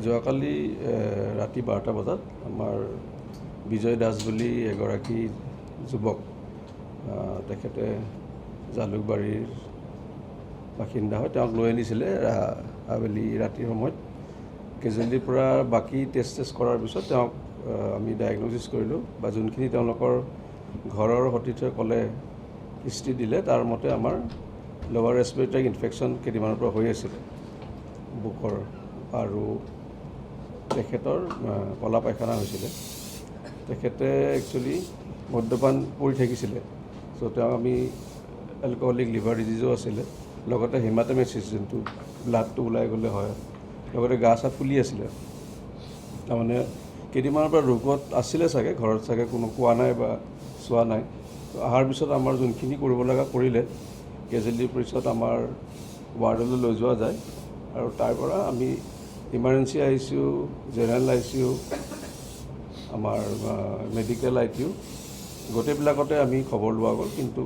যোৱাকালি ৰাতি 12টা বজাত আমাৰ বিজয় দাস বুলি এগৰাকী যুৱক, তেখেতে জালুকবাৰীৰ বাসিন্দা হয়, তেওঁক লৈ আনিছিলে আবেলি ৰাতিৰ সময়ত। কেজুৱেলিৰ পৰা বাকী টেষ্ট কৰাৰ পিছত তেওঁক আমি ডায়েগন'চিছ কৰিলোঁ, বা যোনখিনি তেওঁলোকৰ ঘৰৰ সতীৰ্থই ক'লে, হিষ্ট্ৰী দিলে, তাৰ মতে আমাৰ লোৱাৰ ৰেছপিৰেটৰী ইনফেকশ্যন কেইদিনমানৰ পৰা হৈ আছিলে বুকৰ, আৰু তেখেতৰ কলা পায়খানা হৈছিলে। তেখেতে একচুৱেলি মদ্যপান কৰি থাকিছিলে, চ' তেওঁক আমি এলকহলিক লিভাৰ ডিজিজো আছিলে, লগতে হেমাটেমেচিছ যোনটো ব্লাডটো ওলাই গ'লে হয়, লগতে গা চা ফুলি আছিলে। তাৰমানে কেইদিনমানৰ পৰা ৰোগত আছিলে চাগে, ঘৰত চাগে কোনো কোৱা নাই বা চোৱা নাই। অহাৰ পিছত আমাৰ যোনখিনি কৰিব লগা কৰিলে, কেজুৱেলিৰ পিছত আমাৰ ৱাৰ্ডলৈ লৈ যোৱা যায়, আৰু তাৰ পৰা আমি ইমাৰ্জেঞ্চি ICU, জেনেৰেল ICU, আমাৰ মেডিকেল ICU গোটেইবিলাকতে আমি খবৰ লোৱা গ'ল। কিন্তু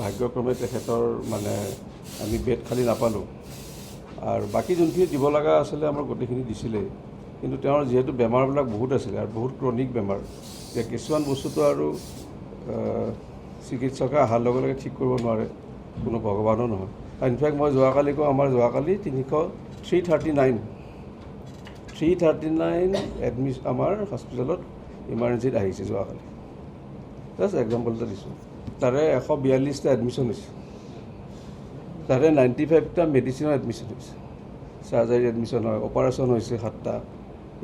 ভাগ্যক্ৰমে তেখেতৰ আমি বেড খালী নাপালোঁ, আৰু বাকী যোনখিনি দিব লগা আছিলে আমাৰ গোটেইখিনি দিছিলেই। কিন্তু তেওঁৰ যিহেতু বেমাৰবিলাক বহুত আছিলে, আৰু বহুত ক্ৰনিক বেমাৰ, যে কিছুমান বস্তুটো আৰু চিকিৎসকে অহাৰ লগে লগে ঠিক কৰিব নোৱাৰে, কোনো ভগৱানো নহয়। ইনফেক্ট মই যোৱাকালি কওঁ, আমাৰ যোৱাকালি 339 আমাৰ হস্পিটেলত ইমাৰ্জেঞ্চিত আহিছে যোৱাকালি। জাষ্ট এক্সাম্পল এটা দিছোঁ। তাৰে 142টা এডমিশ্যন হৈছে, তাৰে 95টা মেডিচিনৰ এডমিশ্যন হৈছে। চাৰ্জাৰী এডমিশ্যন হয়, অপাৰেশ্যন হৈছে 7টা,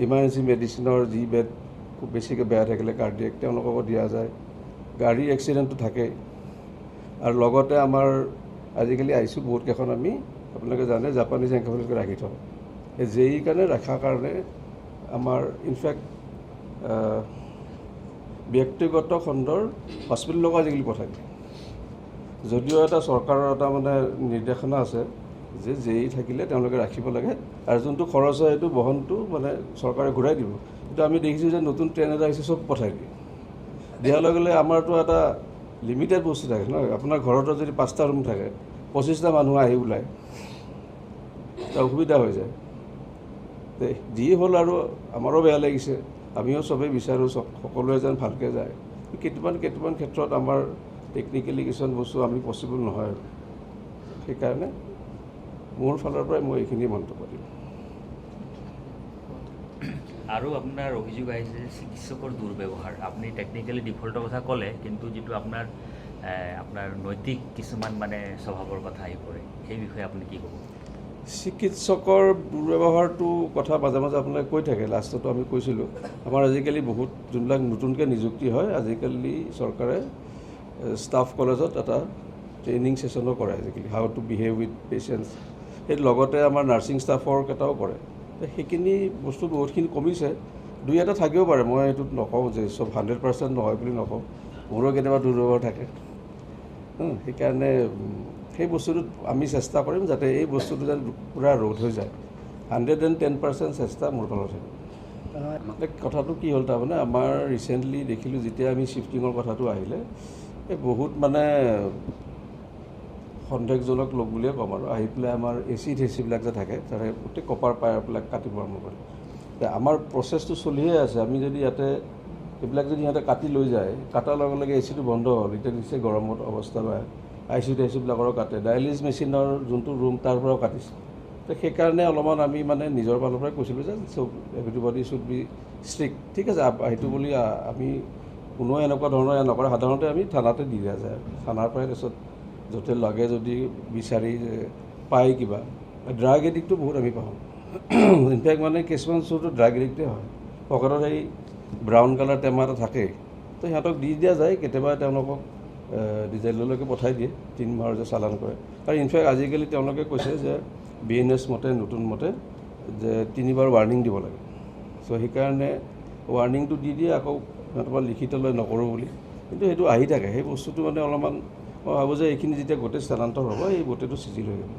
ইমাৰ্জেঞ্চি মেডিচিনৰ যি বেড খুব বেছিকৈ বেয়া থাকিলে কাৰ্ডিয়েক, তেওঁলোককো দিয়া যায়। গাড়ীৰ এক্সিডেণ্টটো থাকেই, আৰু লগতে আমাৰ আজিকালি ICU বহুত কেইখন আমি আপোনালোকে জানে জাপানীজ এনকেফেলাইটিছত ৰাখি থওঁ। এই JE কাৰণে ৰখাৰ কাৰণে আমাৰ ইনফেক্ট ব্যক্তিগত খণ্ডৰ হস্পিটেললৈকো আজিকালি পঠাই দিয়ে। যদিও এটা চৰকাৰৰ এটা নিৰ্দেশনা আছে যে JE থাকিলে তেওঁলোকে ৰাখিব লাগে, আৰু যোনটো খৰচ হয় সেইটো বহনটো চৰকাৰে ঘূৰাই দিব। কিন্তু আমি দেখিছোঁ যে নতুন ট্ৰেইন এটা আহিছে, চব পঠাই দিয়ে। দিয়াৰ লগে লগে আমাৰতো এটা লিমিটেড বস্তু থাকে ন। আপোনাৰ ঘৰতো যদি 5টা ৰুম থাকে, 25টা মানুহ আহি ওলায়, এটা অসুবিধা হৈ যায়। যি হ'ল আৰু আমাৰো বেয়া লাগিছে, আমিও চবেই বিচাৰোঁ সকলোৱে যেন ভালকৈ যায়। কেইটামান ক্ষেত্ৰত আমাৰ টেকনিকেলি কিছুমান বস্তু আমি পচিবল নহয়, আৰু সেইকাৰণে মোৰ ফালৰ পৰাই মই এইখিনি মন্তব্য দিম। আৰু আপোনাৰ অভিযোগ আহিছে যে চিকিৎসকৰ দুৰ্ব্যৱহাৰ। আপুনি টেকনিকেলি ডিফল্টৰ কথা ক'লে, কিন্তু যিটো আপোনাৰ নৈতিক কিছুমান স্বভাৱৰ কথা আহি পৰে, সেই বিষয়ে আপুনি কি ক'ব? চিকিৎসকৰ দুৰ্ব্যৱহাৰটো কথা মাজে মাজে আপোনাক কৈ থাকে, লাষ্টতো আমি কৈছিলোঁ। আমাৰ আজিকালি বহুত যোনবিলাক নতুনকৈ নিযুক্তি হয়, আজিকালি চৰকাৰে ষ্টাফ কলেজত এটা ট্ৰেইনিং ছেশ্যনো কৰে আজিকালি, how to behave with patients. সেই লগতে আমাৰ নাৰ্ছিং ষ্টাফৰ কেইটাও কৰে। সেইখিনি বস্তু বহুতখিনি কমিছে, দুই এটা থাকিব পাৰে, মই এইটোত নকওঁ যে চব 100% নহয় বুলি নকওঁ, মোৰো কেতিয়াবা দুৰ্ব্যৱহাৰ থাকে। সেইকাৰণে সেই বস্তুটোত আমি চেষ্টা কৰিম যাতে এই বস্তুটো যেন পূৰা ৰোধ হৈ যায়। 110% চেষ্টা মোৰ ফালৰ থাকে। কথাটো কি হ'ল, তাৰমানে আমাৰ ৰিচেণ্টলি দেখিলোঁ যেতিয়া আমি শ্বিফটিঙৰ কথাটো আহিলে, এই বহুত সন্দেহজনক লোক বুলিয়ে ক'ম, আৰু আহি পেলাই আমাৰ এচিবিলাক যে থাকে, তাৰে গোটেই কপাৰ পায়াৰবিলাক কাটিব আৰম্ভ কৰে। আমাৰ প্ৰচেছটো চলিয়ে আছে। আমি যদি ইয়াতে এইবিলাক যদি সিহঁতে কাটি লৈ যায়, কাটাৰ লগে লগে এচিটো বন্ধ হ'ল, এতিয়া নিশ্চয় গৰমত অৱস্থা বেয়া। ICU-বিলাকৰো কাটে, ডায়েলিছ মেচিনৰ যোনটো ৰুম তাৰ পৰাও কাটিছে। তো সেইকাৰণে অলপমান আমি নিজৰ ফালৰ পৰাই কৈছিলোঁ যে এভৰিবডি শ্বুড বি ষ্ট্ৰিক্ট। ঠিক আছে, সেইটো বুলি আমি কোনোৱে এনেকুৱা ধৰণৰ নকৰে। সাধাৰণতে আমি থানাতে দি দিয়া যায়, থানাৰ পৰাই তাৰপিছত য'তে লাগে যদি বিচাৰি পায় কিবা। ড্ৰাগ এডিক্টটো বহুত আমি পাওঁ। ইনফেক্ট কিছুমান চোৰটো ড্ৰাগ এডিক্টেই হয়। পকেটত সেই ব্ৰাউন কালাৰ টেমা এটা থাকেই, তো সিহঁতক দি দিয়া যায়। কেতিয়াবা তেওঁলোকক জেললৈকে পঠাই দিয়ে, 3 মাহৰ যে চালান কৰে। আৰু ইনফেক্ট আজিকালি তেওঁলোকে কৈছে যে BNS মতে, নতুন মতে যে 3 বাৰ ৱাৰ্ণিং দিব লাগে। চ' সেইকাৰণে ৱাৰ্ণিংটো দি দিয়ে, আকৌ সিহঁতৰ পৰা লিখিত লৈ নকৰোঁ বুলি। কিন্তু সেইটো আহি থাকে, সেই বস্তুটো অলপমান মই ভাবোঁ যে এইখিনি যেতিয়া গোটেই স্থানান্তৰ হ'ব, এই গোটেইটো চিজিল হৈ যাব।